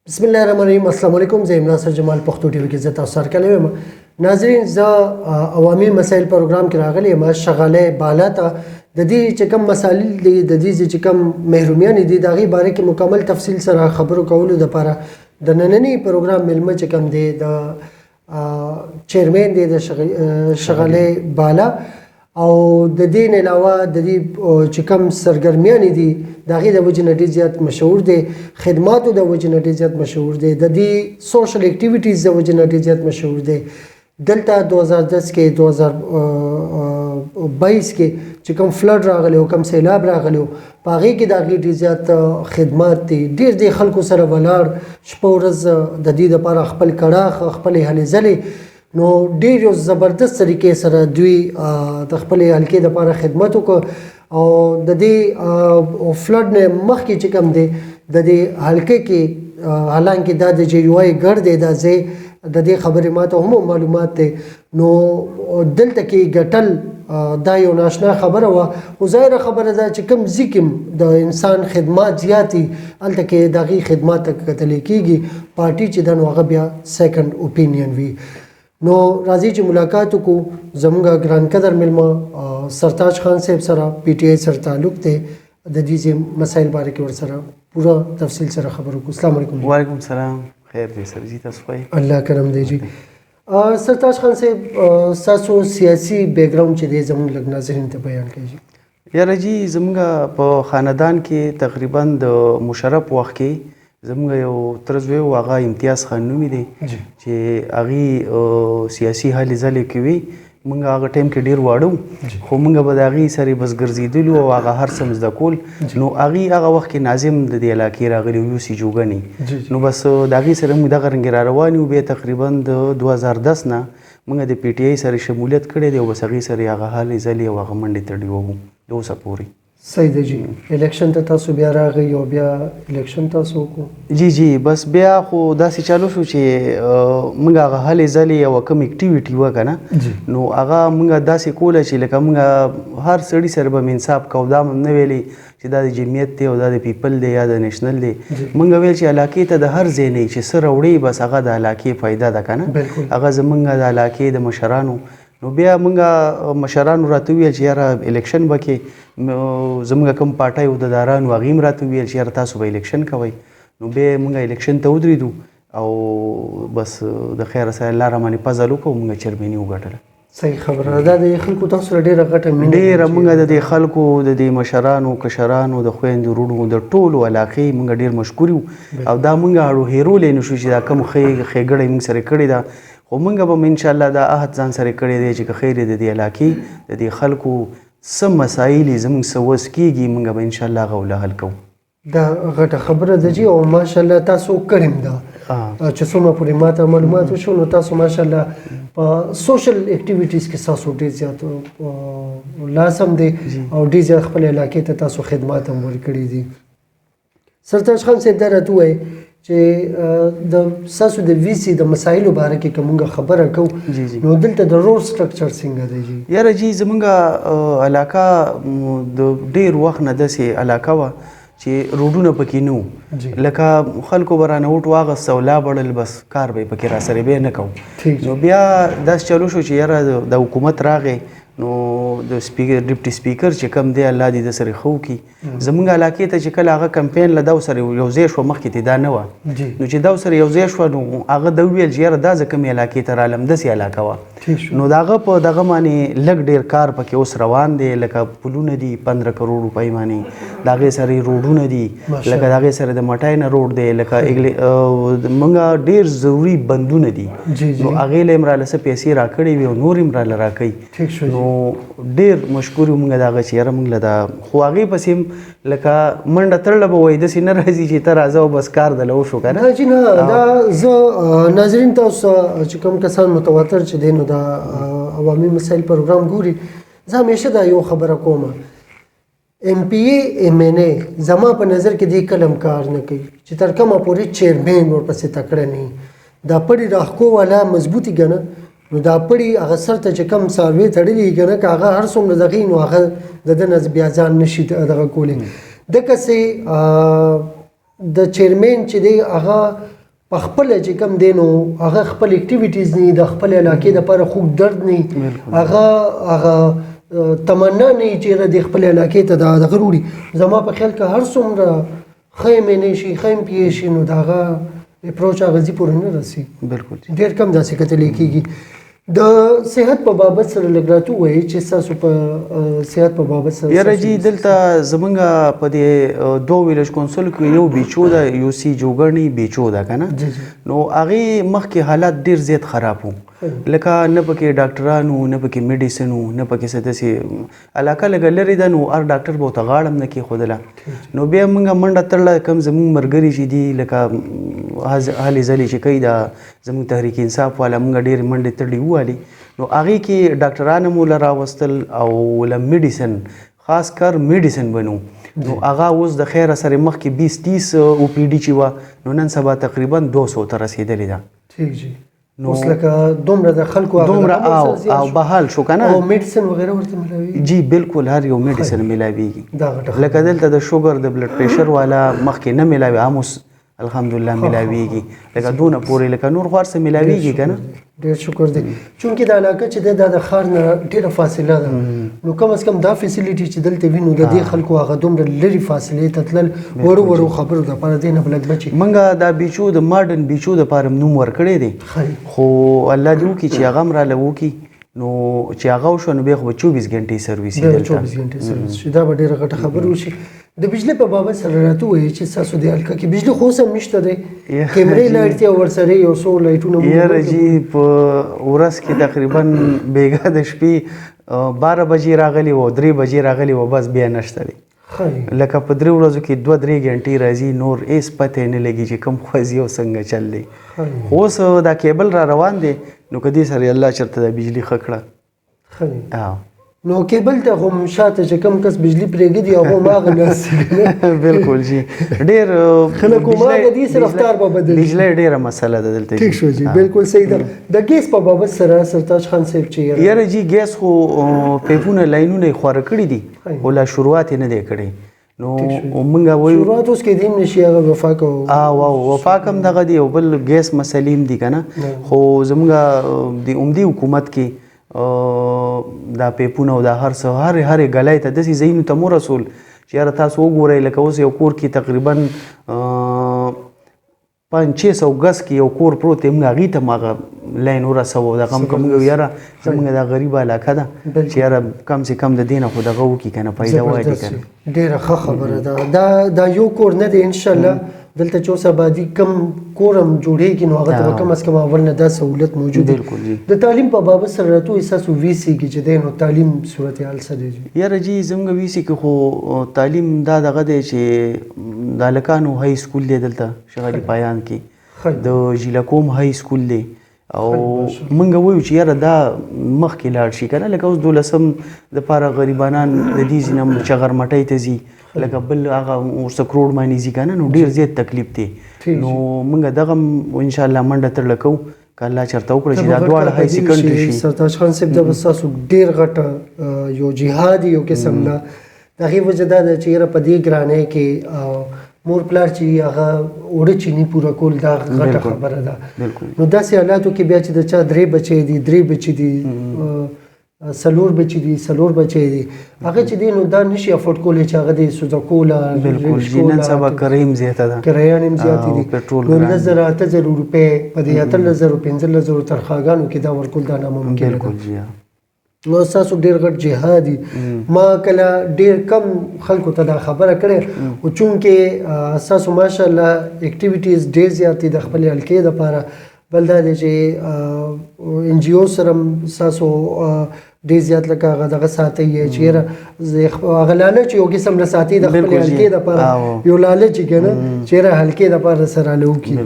بسم الله الرحمن الرحیم. السلام علیکم. زه ناصر جمال پښتو ټي وي کې زه تاسو سره کلم. ناظرین، زه عوامي مسایل پروګرام کې راغلی یم. شغاله بالا ته د دې چې کوم مسایل دي، د دې چې کوم محرومیان دي، د هغې باره کې مکمل تفصیل سره خبرو کولو دپاره د ننني پروګرام مېلمه چې کوم دی د چیرمین دی د شغاله بالا، او د دې نه علاوه د دې چې کوم سرګرمیان دي د هغې د وجې نه ډېر زیات مشهور دی، خدماتو د وجې نه ډېر زیات مشهور دی، د دې سوشل اکټیویټیز د وجې نه ډېر زیات مشهور دی. دلته 2010 کې 2022 کې چې کوم فلډ راغلی او کوم سیلاب راغلی و، په هغې کې د هغې ډېر زیات خدمات دي. ډېر د خلکو سره ولاړ شپه ورځ د دې دپاره خپل کړاخ خپلې هلې ځلې، نو ډېر یو زبردست طریقې سره دوی د خپلې حلقې دپاره خدمت وکړ. او د دې فلډ نه مخکې چې کوم دی د دې حلقې کې حالانکې دا د JUI ګډ دی، دا ځای د دې خبرې ماته هم معلومات دی، نو دلته کې ګټل دا یو ناشنا خبره وه. خو ظاهره خبره ده چې کوم ځای کې د انسان خدمات زیات دي، هلته کې د هغې خدمات ته کتلی کېږي. پارټي چې ده نو هغه بیا سیکنډ اوپینین وي. نو راځي چې ملاقات وکړو زموږ ګران قدر مېلمه سرتاج خان صاحب سره. PTI سره تعلق دی، د دې مسایل باره کې ورسره پوره تفصیل سره خبرو وکړو. السلام علیکم. وعلیکم السلام. خیر دی سر جی، تاسو ښه یې؟ الله کرم دی جی. سرتاج خان صاحب، ستاسو سیاسي بیک ګراوند چې دی زموږ لږ ناظرین ته بیان کړئ. یاره جی، زموږ په خاندان کې تقریبا د مشرف وخت کې زموږ یو تره زوی و، هغه امتیاز خان نومې دی چې هغې سیاسي هلې ځلې کوي. موږ هغه ټایم کې ډېر واړه وو، خو موږ به د هغې سره بس ګرځېدلو او هغه هر څه زده کول. نو هغې هغه وخت کې ناظم د دې علاقې راغلی و، یوسي جوګنې. نو بس د هغې سره موږ دغه رنګې را روان یو. بیا تقریبا د 2010 نه موږ د PTI سره شمولیت کړی دی او بس هغې سره هغه هلې ځلې او هغه منډې تړلې وو د اوسه پورې. صحیح دی جی. الیکشن ته تاسو بیا راغی او بیا الیکشن تاسو وکړو؟ جی جی، بس بیا خو داسې چالو شو چې موږ هغه هلې ځلې او کوم اکټیویټي وه که نه، نو هغه موږ داسې کوله چې لکه موږ هر سړي سره به مې انصاف کو. دا هم نه ویلې چې دا د جمعیت دی او دا د پیپل دی یا د نیشنل دی. موږ ویل چې علاقې ته د هر ځای نه چې څه راوړي بس هغه د علاقې فایده ده که نه، هغه زموږ د علاقې د مشرانو. نو بیا موږ مشرانو راته وویل چې یاره الیکشن به کې زموږ کوم پارټی و د دارانو، هغې هم راته وویل چې یاره تاسو به الیکشن کوئ. نو بیا موږ الیکشن ته ودرېدو او بس د خیره سره الله رحماني فضل وکړو، موږ چیرمني وګټله. صحیح خبره ده. د خلکو تاسو سره ډېره غټه مینه ډېره موږ د دې خلکو د دې مشرانو کشرانو د خویندو وروڼو د ټولو علاقې موږ ډېر مشکور یو. او دا موږ هیرولی نه شو چې دا کوم ښېګړی موږ سره کړې ده، خو موږ به هم انشاءالله دا عهد ځان سره کړی دی چې که خیر د دې علاقې د دې خلکو څه مسایل یې زموږ څه وس کېږي موږ به انشاءالله هغه له حل کوو. دا غټه خبره ده جی. او ماشاءالله تاسو کړی م ده چې څومره پورې ماته معلومات وشو، نو تاسو ماشاءالله په سوشل اکټیویټیز کې تاسو ډېر زیات لازم دی او ډېر زیات خپل علاقې ته تاسو خدمات هم ورکړي دي. سرتاج خان صاحب، دا راته ووایئ چې د ستاسو د VC د مسایلو باره کې که موږ خبره کوو، نو دلته د روډ سټرکچر څنګه دی جی؟ یاره جی، زموږ علاقه د ډېر وخت نه داسې علاقه وه چې روډونه پکې نه وو. لکه خلکو به رانه وټ واغسته او لا بړل، بس کار به یې پکې راسره بیا نه کوو. نو بیا داسې چلو شو چې یاره د حکومت راغی، نو د ډپټي سپیکر چې کوم دی الله دې د سره ښه وکړي. زموږ علاقې ته چې کله هغه کمپین له دو سره یو ځای شوه، مخکې ته دا نه وه، نو چې دو سره یو ځای شوه نو هغه ده وویل چې یاره دا زه کومې علاقې ته رالم، داسې علاقه وه. نو د هغه په دغه باندې لږ ډېر کار پکې اوس روان دی، لکه پلونه دي 15 کروڑ روپۍ باندې، د هغې سره روډونه دي، لکه د هغې سره د مټای نه روډ دی، لکه موږ ډېر ضروري بندونه دي، نو هغې له هم راله څه پیسې راکړې وي او نور هم راله راکوي. نو ډېر مشکور یو موږ د هغه چې یاره موږ له دا، خو هغې پسې هم لکه منډه تړله به وایي داسې نه راځي چې ته راځه او بس کار دله وشو که نه جي. نه، دا زه ناظرین تاسو چې کوم کسان متواتر چې دی نو دا عوامي مسایل پروګرام ګوري، زه همیشه دا یو خبره کوم، MPA MNA زما په نظر کې دی کلم کار نه کوي چې تر کومه پورې چیرمین ورپسې تکړه نه وي. دا پړي راښکو والا مضبوطي ګڼه، نو دا پړي هغه سر ته چې کوم څاروي تړلي که نه، که هغه هر څومره دغې نو هغه د ده نه بیا ځان نشي دغه کولی. دکسې د چیرمن چې دی هغه په خپل چې کم دی نو هغه خپل اکټیویټیز نه د خپل علاقې لپاره خوب درد نه هغه تمنا نه چې د خپل علاقې ته د غروړي زما په خیال کې هر څومره خیمه نشي خیم پیې شي نو داغه اپروچ هغه زی پورې نه راسي بالکل ډیر کم داسې کتل کېږي د صحت په بابت سره لګراتو وایي چې تاسو په صحت په بابت سره یاره جی دلته زمونږ په دې دو ویلج کونسل کې یو بیچو ده یو سی جوګرنی بیچو ده کنه نو هغه مخکې حالات ډیر زیات خراب وو لکه نه پکې ډاکټرانو نه پکې میډیسنو نه پکې څه داسې علاقه لږ لرې ده نو هر ډاکټر به ورته غاړه هم نه کېښودله نو بیا موږ منډه تړله کم زموږ ملګري چې دي لکه هلې ځلې چې کوي دا زموږ تحریک انصاف والا موږ ډېرې منډې تړلې ووالي نو هغې کې ډاکټران هم له راوستل او له میډیسن خاص کر میډیسن بنو نو هغه اوس د خیره سره مخکې 20-30 او پی ډي چې وه نو نن سبا تقریبا 200 ته رسېدلې ده ټیک جی اوس لکه دومره د خلکو دومره او بحال شو کنه او میډیسن وغیرہ ورته ملاوي جی بالکل هر یو میډیسن ملاويږي دا غټه لکه دلته د شوګر د بلډ پریشر والا مخکې نه ملاوي اموس الحمدلله ملاويږي لکه دونه پورې لکه نور خور سره ملاويږي کنه ډېر شکر دی چونکې د علاقه چې د خار نه ډېره فاصله ده نو کم از کم دا فیسیلیټي چې دلته وینو د دې خلکو هغه دومره لري فاصلې ته تلل وړو خبرو دپاره دی نه بلک بچي منګه دا بیچو د ماډرن بیچو دپاره نوم ورکړی دی خو الله دې وکړي چې هغه هم راله وکړي نو چې هغه وشو نو بیا خو به 24 غنټې سرویس وي دلته 24 غنټې سرویس شي دا به ډېره غټه خبره وشي د بجلی په بابت سره راته وایي چې تاسو د حلقه کې بجلی خو سم نشته دی کیمرې لاړتیا ورسره یو څو لایټونه یاره جی په ورځ کې تقریبا بیګا د شپې 12 بجې راغلی و 3 بجې راغلی و بس بیا نشته دی لکه په 3 ورځو کې 2-3 غنټې راځي نور هیڅ پته نه لګي چې کوم خوځي او څنګه چل دی اوس دا کیبل را روان دی نو کدی سره الله چرته د بجلی خکړه نو کیبل ته هم شاته چې کم کس بجلی پرېږدي هغه ماغه ناس بالکل جی ډېر خلکو ماغه دي سره رفتار به بدل بجلی ډېره مسله ده دلته ټیک شو جی بالکل صحیح ده د ګیس په بابت سره سرتاج خان صاحب چې یاره جی ګیس خو پیپونه لاینونه خواره کړي دي خو لا شروعات نه دی کړی نو موږ وایو شروعات اوس کې دیم نشي هغه وفاق او وفاق هم دغه دی او بل ګیس مسلیم دي کنه خو زموږ د عمدي حکومت کې دا پیپونه او دا هر څه هر غلای ته داسې ځایونو ته مو رسول چې یاره تاسو وګورئ لکه اوس یو کور کې تقریبا 500 غز کې یو کور پروت دی موږ هغې ته هم هغه لاین ورسوو دغه هم که موږ یاره زموږ دا غریبه علاقه ده چې یاره کم سے کم د دې نه خو دغه وکړي که نه پیدا وایي که نه ډېره ښه خبره ده دا یو کور نه دی انشاءالله دلته چې اوس آبادي کم کور هم جوړېږي نو هغه ته به کم از کم اول نه دا سهولت موجود دی د تعلیم په بابت سره راته وایي ستاسو وي سي کې چې دی نو تعلیم صورتحال څه دی یاره جی زموږ وي سي کې خو تعلیم دا دغه دی چې د هلکانو های سکول دی دلته شغالي پایان کې د ژیلکوم های سکول دی او منګه وایو چې یاره دا مخکې لاړ شي که نه لکه اوس 12 دپاره غریبانان د دې ځي نه چغرمټۍ ته ځي لکه بل هغه ورڅه کروړ باندې ځي که نه نو ډېر زیات تکلیف دی نو موږ دغه انشاءالله منډه تړله کوو که الله چېرته وکړه چې دا دواړه های سیکنډري شي سرتاج خان صاحب دا به ستاسو ډېر غټه یو جهاد یو قسم نه د هغې وجه دا ده چې یاره په دې ګرانۍ کې مور پلار چې هغه اوړه چینی پوره کول دا غټه خبره ده نو داسې حالاتو کې بیا چې د چا 3 بچی دي 3 بچي دي سلور بچي دي سلور بچي دي هغه چې دی نو دا نشي افورډ کولی چې هغه د سوزه کوله بالکل نن سبا کرایه هم زیاته ده کرایه هم زیاتې دي نو 8,000 روپۍ په دې 18,000 15,000 تنخواګانو کې دا ورکول دا ناممکن ده نو ستاسو ډېر غټ جهاد دي ما کله ډېر کم خلکو ته دا خبره کړې او چونکې ستاسو ماشاءالله اکټیویټیز ډېر زیات دي د خپلې حلقې دپاره بل دا دی چې ان جی او سره هم ستاسو ډېر زیات لکه هغه دغه ساتئ چې یاره هغه لالچ یو قسم نه ساتي د خپلې حلقې دپاره یو لالچ یې که نه چې یاره حلقې دپاره سره راله وکړي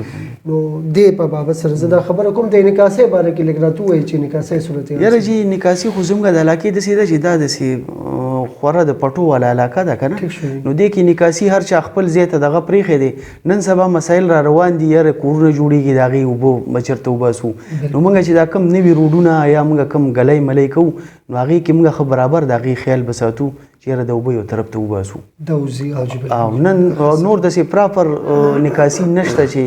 نو دې په بابت سره زه دا خبره کوم د نکاسۍ باره کې لږ راته ووایي چې نکاسۍ صورتحال یاره جی نکاسي خو زموږ د علاقې داسې ده چې دا داسې خورا د پټو والا علاقه ده که نه نو دې کې نکاسي هر چا خپل ځای ته دغه پرېښی دی نن سبا مسایل را روان دي یاره کورونه جوړېږي د هغې اوبه به چېرته وباسو نو موږ چې دا کم نوي روډونه یا موږ کم ګلی ملی کوو نو هغې کې موږ ښه برابر د هغې خیال به ساتو چې یاره د اوبه یو طرف ته وباسو دوزي او نن نور داسې پراپر نکاسي نشته چې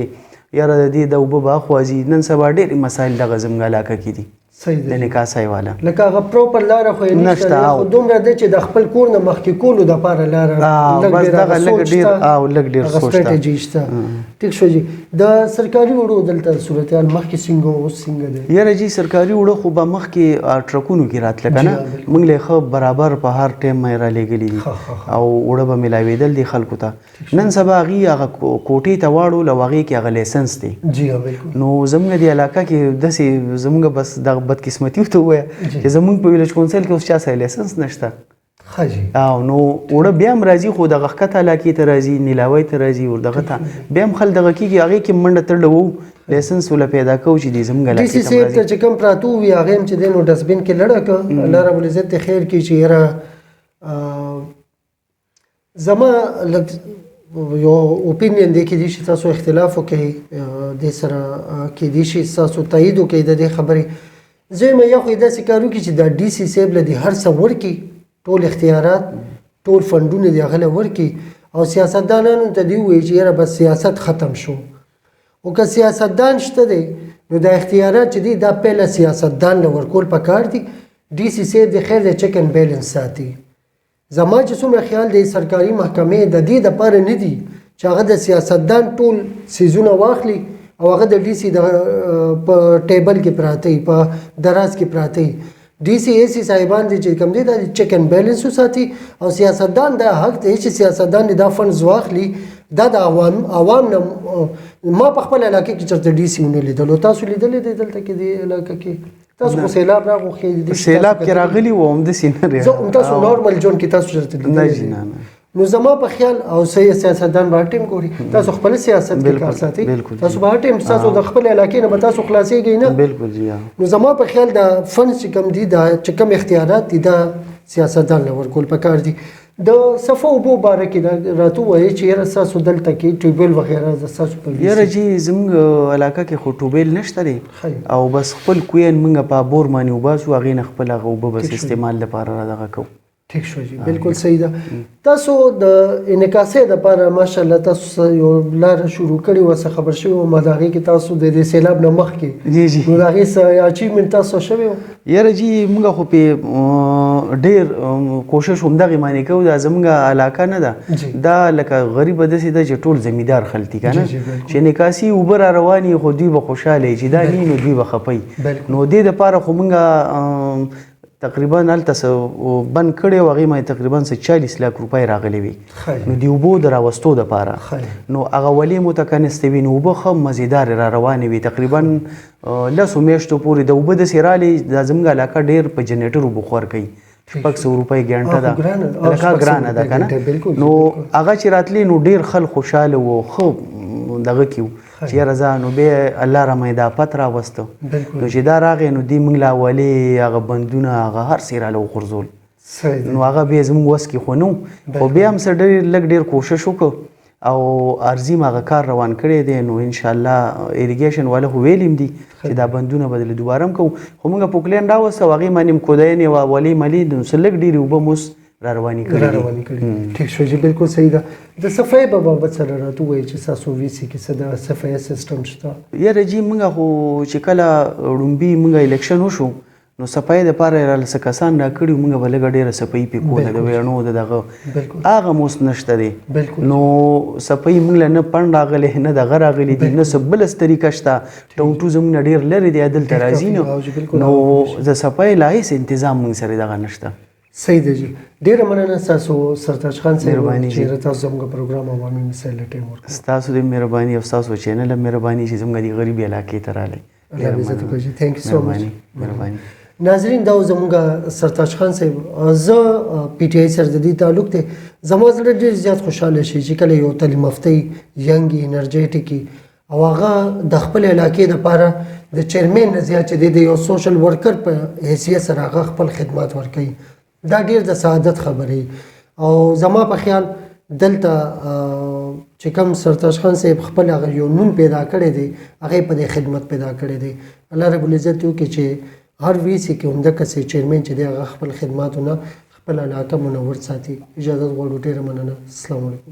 یاره د دې د اوبه به اخوازي. نن سبا ډېرې مسایل دغه زموږ علاقه کې دي د نکاسۍ والا لکه هغه پروپر لاره خو یې نشته خو دومره ده چې د خپل کور نه مخکې کولو دپاره لاره بس دغه لږ ډېر سوچ سټریټجي شته. ټیک شو جي د سرکاري وړو دلته صورتحال مخکې څنګه اوس څنګه دی؟ یاره جي سرکاري وړه خو به مخکې ټرکونو کې راتله که نه موږ له ښه برابر په هر ټایم مې رالیږلي دي او وړه به میلاوېدل دي خلکو ته. نن سبا هغې هغه کوټې ته واړو له هغې کې هغه لایسنس دی نو زموږ د علاقه کې داسې زموږ بس دغه بدقسمتي ورته ووایه چې زموږ په ویلج کونسل کې اوس چا سره لایسنس نشته او نو وړه بیا هم راځي خو دغه ښکته علاقې ته راځي نیلاوی ته راځي ور دغه ته بیا هم خل دغه کېږي هغې کې منډه تړله وو لایسنس وله پیدا کوو چې دې زموږ علاقې ته ډي سی صاحب ته چې کوم پراته وي هغې هم چې دی نو ډسبین کې لړه کړه الله رب العزت دې خیر کړي چې یاره زما یو اوپینین دی کېدای شي تاسو اختلاف وکړئ دې سره کېدای شي تاسو تایید وکړئ د دې خبرې. زه یم یو خو داسې کار وکړي چې دا ډي سی صاحب له دې هر څه ورکړي ټول اختیارات ټول فنډونه دې هغه له ورکړي او سیاستدانانو ته دې ووایي چې یاره بس سیاست ختم شو. او که سیاستدان شته دی نو دا اختیارات چې دي دا پهله سیاستدان له ورکول پکار دي. ډي سی صاحب د خیر د چک اینډ بیلنس ساتي. زما چې څومره خیال دی سرکاري محکمې د دې دپاره نه دي چې هغه د سیاستدان ټول څیزونه واخلي او هغه د ډي سی په ټیبل کې پراته وي په دراز کې پراته وي. ډي سی اے سی صاحبان دي چې کوم دي دا چک اینډ بیلنس وساتي او سیاستدان دا حق دی چې سیاستدان دا فنډز واخلي دا د عوام نه. ما په خپل علاقې کې چېرته ډي سی ونه لیدلو تاسو لیدلی دی دلته کې دې علاقه کې تاسو خو سیلاب راغو سیلاب کې راغلی و همداسې نه زه تاسو نورمل ژوند کې تاسو چېرته لیدلی نو زما په خیال او صحیح سیاستدان به هر ټایم ګوري تاسو خپل سیاست کې کار ساتئ تاسو به هر ټایم تاسو د خپل علاقې نه به تاسو خلاصېږئ نه بالکل جی نو زما په خیال د فنډ چې کوم دي دا چې کوم اختیارات دي دا سیاستدان له ورکول پکار دي. د صفه اوبو باره کې راته ووایي چې یاره ستاسو دلته کې ټیوبویل وغیره ستاسو په یاره جي زموږ علاقه کې خو ټیوبویل نشته دی او بس خپل کوین موږ په بور باندې وباسو هغې نه خپل هغه اوبه بس استعمال لپاره را دغه کوو. ٹھیک شو جی بالکل صحیح ده. تاسو د انعکاسۍ دپاره ماشاءالله تاسو یو لاره شروع کړې وه څه خبر شوي وم د هغې کې تاسو د سیلاب نه مخکې جی جی نو د هغې څه اچیومنټ تاسو شوی و؟ یاره جي موږ خو پې ډېر کوشش همدغې معنې کوو دا زموږ علاقه نه ده دا لکه غریبه داسې ده چې ټول زمیندار خلک دي که نه چې انعکاسي اوبه را روانې خو دوی به خوشحاله چې دا نه نو دوی به خفی نو دې دپاره خو موږ تقریبا هلته بند کړی و هغې باندې تقریبا 40 لاک روپۍ راغلی وي نو د اوبو د راوستو دپاره نو هغه ولې مو ته کنستې وي نو اوبه ښه مزیدارې را روانې وي تقریبا 10 میاشتو پورې د اوبه داسې رالې دا زموږ علاقه ډېر په جنریټر اوبه خور کوي 600 روپۍ ګنټه ده لکه ګرانه ده که نه نو هغه چې راتلې نو ډېر خلک خوشحاله و ښه دغه کې و چې یاره زه نو بیا الله را مې دا پت راوسته نو چې دا راغی نو دوی موږ له اولې هغه بندونه هغه هر څه یې راله وغورځول نو هغه بیا زموږ وس کې خو نه خو بیا هم څه لږ ډېر کوشش وکړو او ارضي م هغه کار روان کړی دی نو انشاءالله اریګیشن والا خو ویلي م دي چې دا بندونه به دله دوباره هم کوو خو موږ پوکلین راوسته او هغې باندې م کودینې وه ولې ملې نو څه لږ ډېرې اوبه مو اوس را روانې کړي. ٹھیک شو جی بالکل صحیح ده. د صفایي په بابت سره راته ووایي چې ستاسو وي سي کې څه د صفایي سیسټم شته؟ یاره جي موږ خو چې کله ړومبي موږ الیکشن وشو نو صفایي دپاره یې راله څه کسان راکړي موږ به لږه ډېره صفایي پې کوله د ویڼو د دغه هغه مو اوس نشته دی نو صفایي موږ له نه پڼ راغلی نه دغه راغلی دي نه څه بله طریقه شته ټونټو زموږ نه ډېر لرې دی دلته راځي نو د صفایي لا هېڅ انتظام موږ سره دغه نشته. صحیح ده جی ډېره مننه ستاسو سرتاج خان صاحب چې تاسو زموږ پروګرام عوامي مسایل ته ټایم ورکړ. ستاسو د مهرباني او ستاسو چینل مهرباني چې زموږ د غریبي علاقې ته راغلی. الله دې عزت وکړي. تھینک یو سو مچ. مهرباني. ناظرین دا زموږ سرتاج خان صاحب زه پی ټی آی سره د دې تعلق دی زما زړه ډېر زیات خوشحاله شي چې کله یو تعلیم یافته ینګ انرژیټیک او هغه د خپل علاقې دپاره د چیرمین نه زیات چې د یو سوشل ورکر په حیثیت سره هغه خپل خدمات ورکوي دا ډېر د سعادت خبرې او زما په خیال دلته چې کوم سرتاج خان صاحب خپل هغه یو نوم پیدا کړی دی هغې په دې خدمت پیدا کړی دی. الله رب العزت وکړي چې هر وی سي کې عمده کسې چیرمین چې دی هغه خپل خدماتونه خپل علاقه منور ساتي. اجازه غواړو، ډېره مننه. السلام علیکم.